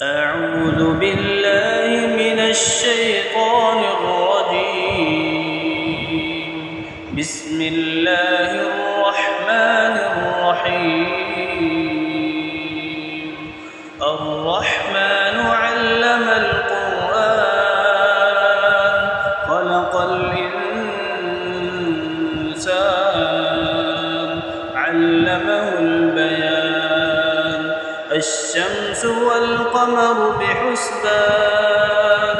أعوذ بالله من الشيطان الرجيم. بسم الله الرحمن الرحيم. الرحمن علم القرآن خلق الإنسان علمه البيان. الشمس والقمر بحسبان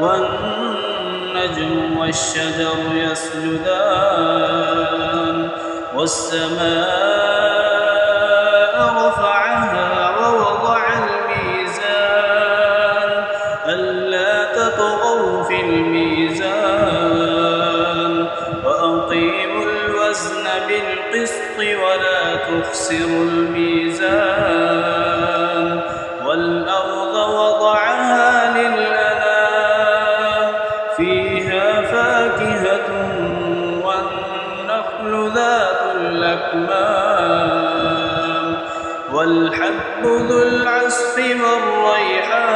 والنجم والشجر يسجدان. والسماء رفعها ووضع الميزان ألا تطغوا في الميزان وأقيموا الوزن بالقسط ولا تخسروا الميزان. والأرض وضعها للأنام فيها فاكهة والنخل ذات الأكمام والحب ذو العصف والريحان.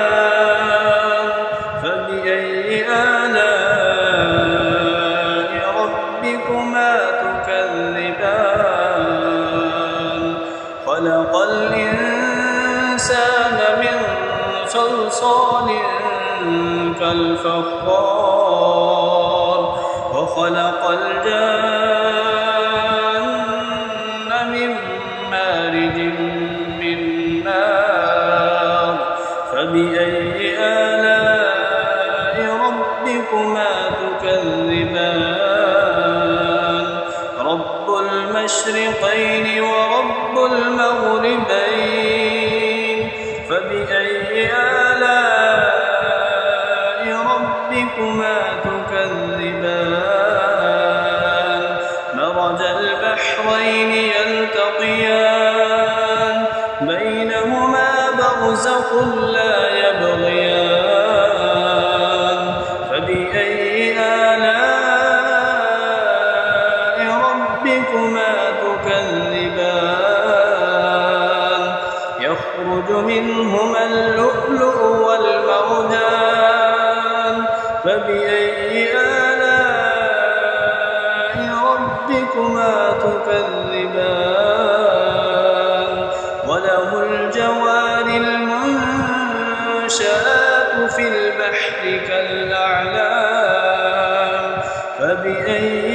فبأي آلاء ربكما تكذبان؟ خلق الإنسان من صلصال كالفخار وخلق الجن من مارج من نار. فبأي آلاء ربكما تكذبان؟ رب المشرقين ورب المغربين. فبأي آلاء ربكما تكذبان؟ مرج البحرين يلتقيان بينهما برزخ لا يبغيان. فبأي آلاء ربكما تكذبان؟ يخرج منهما اللؤلؤ والمرجان. فبأي آلاء ربكما تكذبان؟ وله الجوار المنشآت في البحر كالأعلام. فبأي